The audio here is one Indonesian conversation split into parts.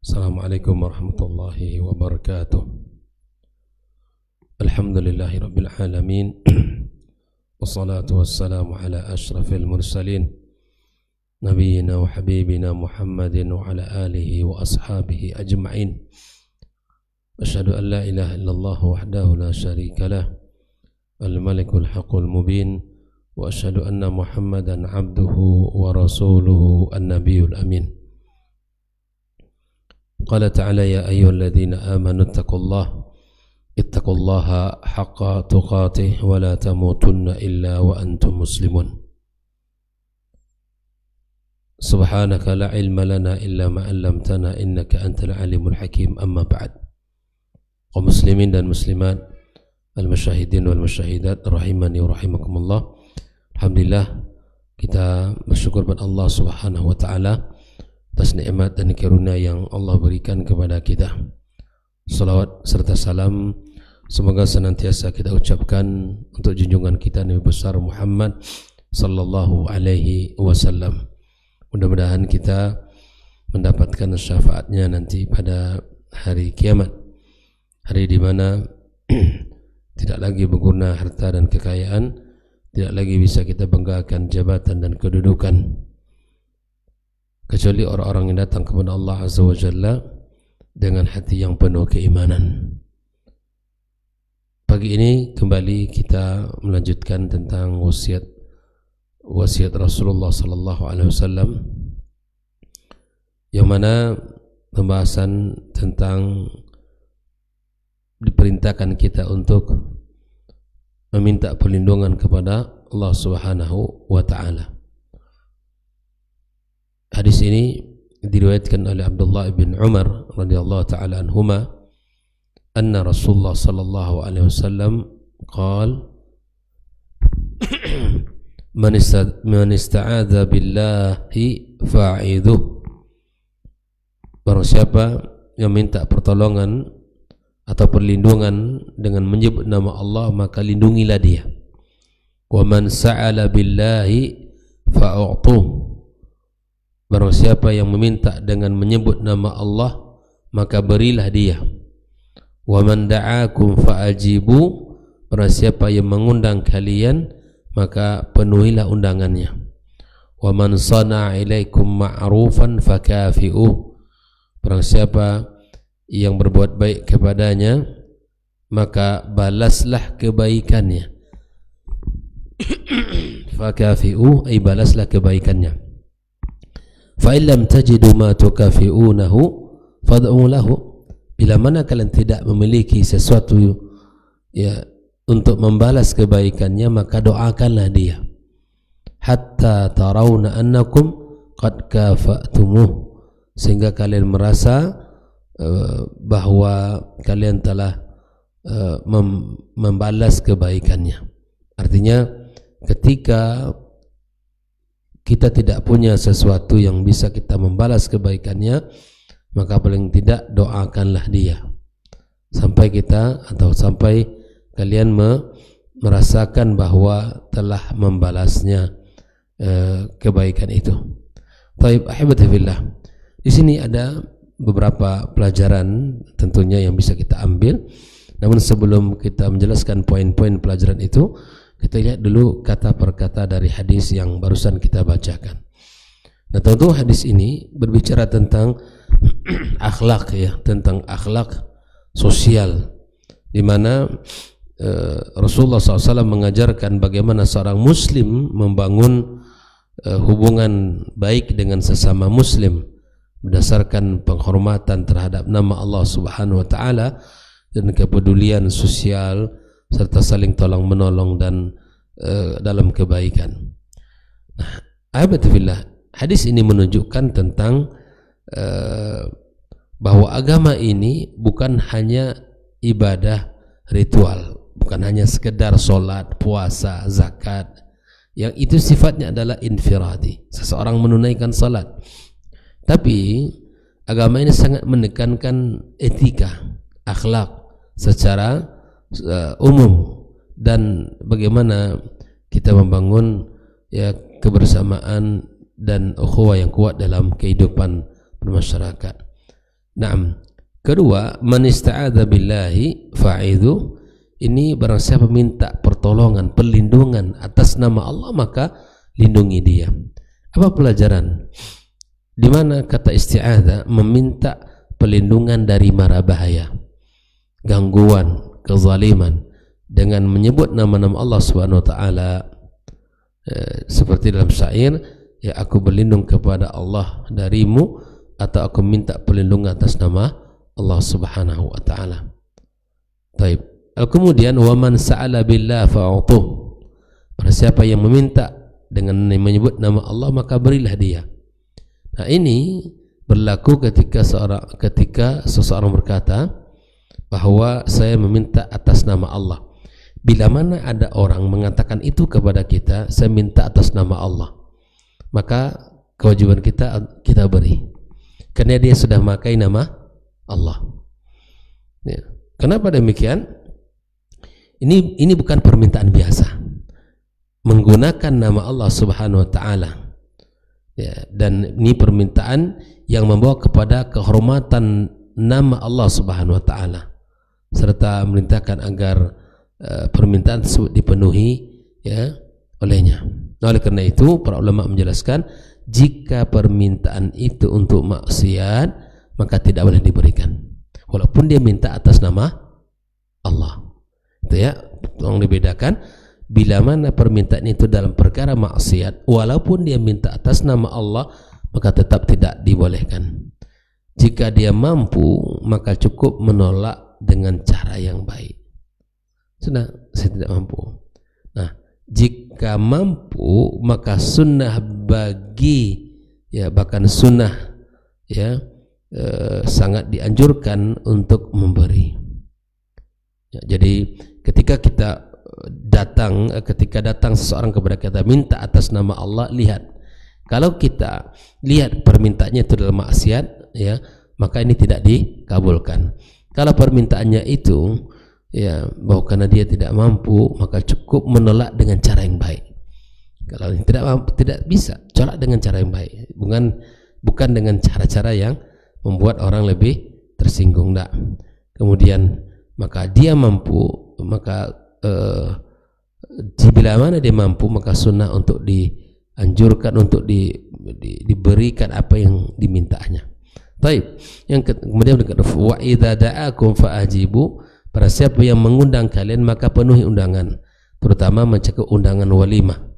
Assalamualaikum warahmatullahi wabarakatuh. Alhamdulillahi rabbil alamin. Wassalatu wassalamu ala ashrafil mursalin nabiyyina wa habibina Muhammadin wa ala alihi wa ashabihi ajma'in. Asyhadu an la ilaha illallah wahdahu la syarika lah, al-malikul haqqul mubin, wa asyhadu anna Muhammadan abduhu wa rasuluhu an-nabiyul amin. Qala ta'ala ya ayyuhalladzina amanu ittaqullaha haqqa tuqatih wa la tamutunna illa wa antum muslimun. Subhanaka la ilma lana illa ma 'allamtana innaka antal alimul hakim. Amma ba'd. Kaum muslimin dan muslimat, al-masyahidin wal masyahidat rahimani wa rahimakumullah. Alhamdulillah, kita bersyukur kepada Allah Subhanahu wa taala atas nikmat dan karunia yang Allah berikan kepada kita. Salawat serta salam semoga senantiasa kita ucapkan untuk junjungan kita Nabi besar Muhammad sallallahu alaihi wasallam. Mudah-mudahan kita mendapatkan syafaatnya nanti pada hari kiamat, hari di mana tidak lagi berguna harta dan kekayaan, tidak lagi bisa kita banggakan jabatan dan kedudukan, kecuali orang-orang yang datang kepada Allah Azza wa Jalla dengan hati yang penuh keimanan. Pagi ini kembali kita melanjutkan tentang wasiat Rasulullah sallallahu alaihi wasallam, yang mana pembahasan tentang diperintahkan kita untuk meminta perlindungan kepada Allah Subhanahu wa taala. Hadis ini diriwayatkan oleh Abdullah bin Umar radhiyallahu taala anhuma, anna Rasulullah sallallahu alaihi wasallam qala man ista'adza billahi fa'idhu. Barang siapa yang minta pertolongan atau perlindungan dengan menyebut nama Allah, maka lindungilah dia. Wa man sa'ala billahi fa'u'tuh. Barang siapa yang meminta dengan menyebut nama Allah, maka berilah dia. Wa man da'akum fa'ajibu. Barang siapa yang mengundang kalian, maka penuhilah undangannya. Wa man sana'a ilaikum ma'rufan fakafi'uh. Barang siapa yang berbuat baik kepadanya, maka balaslah kebaikannya. Fakafi'uh, ay balaslah kebaikannya. Fa illam tajidu ma tukafi'unahu fad'u lahu. Bila mana kalian tidak memiliki sesuatu ya untuk membalas kebaikannya, maka doakanlah dia. Hatta tarawna annakum qad kafa'tumuh, sehingga kalian merasa bahwa kalian telah membalas kebaikannya. Artinya ketika kita tidak punya sesuatu yang bisa kita membalas kebaikannya, maka paling tidak doakanlah dia sampai kalian merasakan bahwa telah membalasnya kebaikan itu. Taib ahibati fillah. Di sini ada beberapa pelajaran tentunya yang bisa kita ambil. Namun sebelum kita menjelaskan poin-poin pelajaran itu, kita lihat dulu kata per kata dari hadis yang barusan kita bacakan. Nah, tentu hadis ini berbicara tentang akhlak, ya, tentang akhlak sosial, di mana Rasulullah SAW mengajarkan bagaimana seorang muslim membangun hubungan baik dengan sesama muslim berdasarkan penghormatan terhadap nama Allah Subhanahu wa taala dan kepedulian sosial serta saling tolong menolong dan dalam kebaikan. Nah, alhamdulillah, hadis ini menunjukkan tentang bahwa agama ini bukan hanya ibadah ritual, bukan hanya sekedar solat, puasa, zakat, yang itu sifatnya adalah infiradi, seseorang menunaikan salat. Tapi agama ini sangat menekankan etika, akhlak secara umum, dan bagaimana kita membangun ya kebersamaan dan ukhuwah yang kuat dalam kehidupan bermasyarakat. Naam. Kedua, man ista'adza billahi fa'idhu. Ini barang siapa minta pertolongan, perlindungan atas nama Allah, maka lindungi dia. Apa pelajaran? Di mana kata isti'adza meminta perlindungan dari mara bahaya, gangguan, kezaliman, dengan menyebut nama-nama Allah Subhanahu wa taala, seperti dalam syair, ya aku berlindung kepada Allah darimu, atau aku minta perlindungan atas nama Allah Subhanahu wa taala. Baik. Kemudian waman sa'ala billah fa'utuh. Pada siapa yang meminta dengan menyebut nama Allah, maka berilah dia. Nah, ini berlaku ketika seseorang berkata bahwa saya meminta atas nama Allah. Bila mana ada orang mengatakan itu kepada kita, saya minta atas nama Allah, maka kewajiban kita beri, karena dia sudah memakai nama Allah. Ya. Kenapa demikian? Ini bukan permintaan biasa, menggunakan nama Allah Subhanahu wa taala. Ya, dan ini permintaan yang membawa kepada kehormatan nama Allah Subhanahu wa taala, serta memerintahkan agar permintaan tersebut dipenuhi, ya, olehnya. Nah, oleh karena itu para ulama menjelaskan, jika permintaan itu untuk maksiat, maka tidak boleh diberikan, walaupun dia minta atas nama Allah. Itu ya, tolong dibedakan. Bila mana permintaan itu dalam perkara maksiat, walaupun dia minta atas nama Allah, maka tetap tidak dibolehkan. Jika dia mampu, maka cukup menolak dengan cara yang baik. Sudah, saya tidak mampu. Nah, jika mampu, maka sunnah bagi, ya, bahkan sunnah, ya, sangat dianjurkan untuk memberi. Ya, jadi ketika datang seseorang kepada kita minta atas nama Allah, lihat, kalau kita lihat permintaannya itu dalam maksiat, ya, maka ini tidak dikabulkan. Kalau permintaannya itu, ya, bahwa karena dia tidak mampu, maka cukup menolak dengan cara yang baik. Kalau tidak mampu, tidak bisa, tolak dengan cara yang baik, bukan dengan cara-cara yang membuat orang lebih tersinggung. Tak. Kemudian maka dia mampu, maka bila mana dia mampu, maka sunnah untuk dianjurkan untuk diberikan apa yang dimintanya. Baik. Kemudian wa idza da'akum fa'ajibu. Para siapa yang mengundang kalian, maka penuhi undangan, terutama mencakup undangan walimah,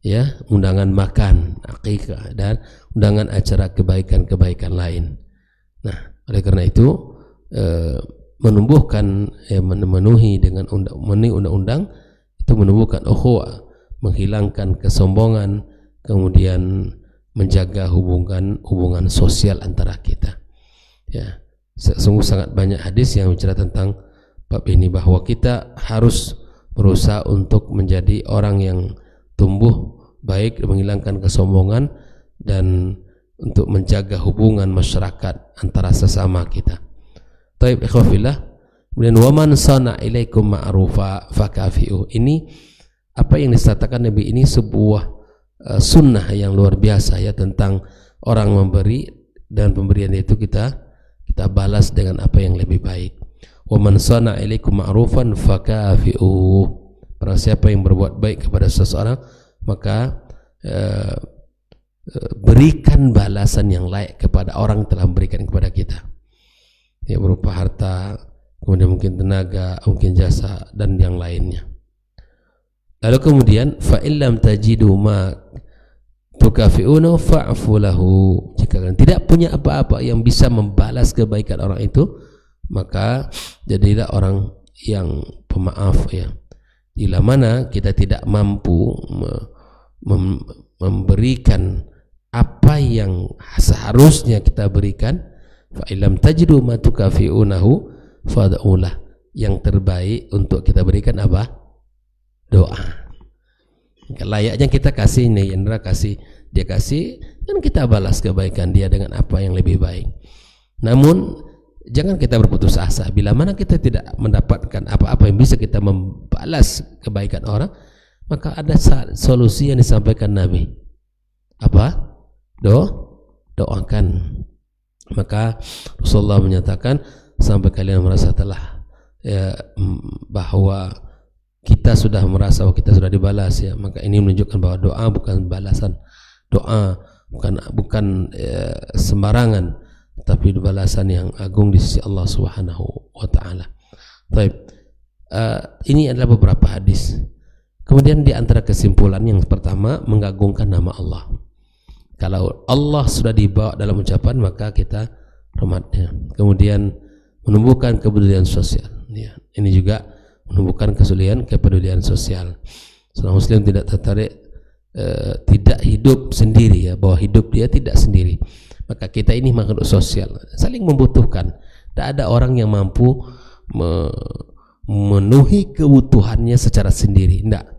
ya, undangan makan, akikah, dan undangan acara kebaikan-kebaikan lain. Nah, oleh karena itu menumbuhkan, memenuhi dengan undang-undang itu menumbuhkan ukhuwah, menghilangkan kesombongan, kemudian menjaga hubungan sosial antara kita. Ya, sungguh sangat banyak hadis yang bicara tentang bab ini, bahwa kita harus berusaha untuk menjadi orang yang tumbuh baik, menghilangkan kesombongan, dan untuk menjaga hubungan masyarakat antara sesama kita. Taib ikhwafillah. Kemudian waman sana ilaikum ma'rufa fakafi'u. Ini apa yang disatakan Nabi ini sebuah sunnah yang luar biasa, ya, tentang orang memberi, dan pemberian itu kita balas dengan apa yang lebih baik. Waman sana ilaikum ma'rufan fakafi'u. Barang siapa yang berbuat baik kepada seseorang, maka berikan balasan yang layak kepada orang yang telah memberikan kepada kita, ya, berupa harta, kemudian mungkin tenaga, mungkin jasa, dan yang lainnya. Lalu kemudian fa illam tajidu ma tukafi'una fa'fu lahu. Jika kalian tidak punya apa-apa yang bisa membalas kebaikan orang itu, maka jadilah orang yang pemaaf, ya. Bila mana kita tidak mampu memberikan apa yang seharusnya kita berikan, fa illam tajidu ma tukafi'unahu fad'ulah. Yang terbaik untuk kita berikan apa? Doa. Layaknya kita kasih nih, Indra kasih, dia kasih, dan kita balas kebaikan dia dengan apa yang lebih baik. Namun jangan kita berputus asa. Bila mana kita tidak mendapatkan apa-apa yang bisa kita membalas kebaikan orang, maka ada solusi yang disampaikan Nabi. Apa? Doakan. Maka Rasulullah menyatakan, sampai kalian merasa telah bahwa kita sudah merasa bahwa kita sudah dibalas, ya, maka ini menunjukkan bahwa doa bukan balasan, doa bukan sembarangan, tapi balasan yang agung di sisi Allah Subhanahu wa taala. Baik. Ini adalah beberapa hadis. Kemudian di antara kesimpulan yang pertama, mengagungkan nama Allah. Kalau Allah sudah dibawa dalam ucapan, maka kita hormatnya. Kemudian menumbuhkan kepedulian sosial. Ya, ini juga menumbuhkan kepedulian sosial. Seorang muslim tidak tertarik tidak hidup sendiri, ya, bahwa hidup dia tidak sendiri. Maka kita ini makhluk sosial, saling membutuhkan. Tidak ada orang yang mampu memenuhi kebutuhannya secara sendiri. Tidak.